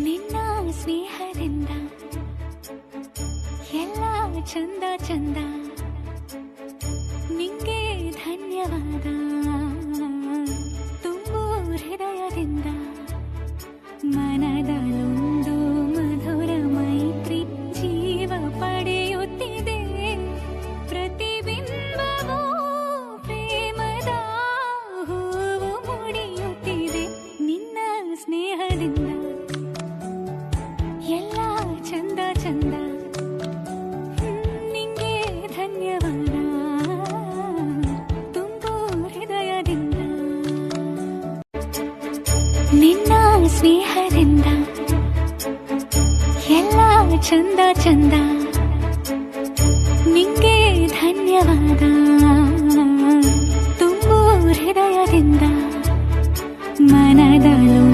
ನಿನ್ನ ಸ್ನೇಹದಿಂದ ಎಲ್ಲ ಚಂದ ಚಂದ, ನಿಂಗೆ ಧನ್ಯವಾದ. ತುಂಬು ಹೃದಯದಿಂದ ಮನದಲ್ಲೊಂದು ಮಧುರ ಮೈತ್ರಿ ಜೀವ ಪಡೆಯುತ್ತಿದೆ. ಪ್ರತಿಬಿಂಬವೂ ಪ್ರೇಮದ ಹೂವು ಮುಡಿಯುತ್ತಿದೆ. ನಿನ್ನ ಸ್ನೇಹದಿಂದ ಎಲ್ಲ ಚಂದ ಚಂದ, ನಿಂಗೆ ಧನ್ಯವಾದ. ತುಂಬು ಹೃದಯದಿಂದ ನಿನ್ನ ಸ್ನೇಹದಿಂದ ಎಲ್ಲ ಚಂದ ಚಂದ, ನಿಂಗೆ ಧನ್ಯವಾದ. ತುಂಬು ಹೃದಯದಿಂದ ಮನದಲ್ಲೂ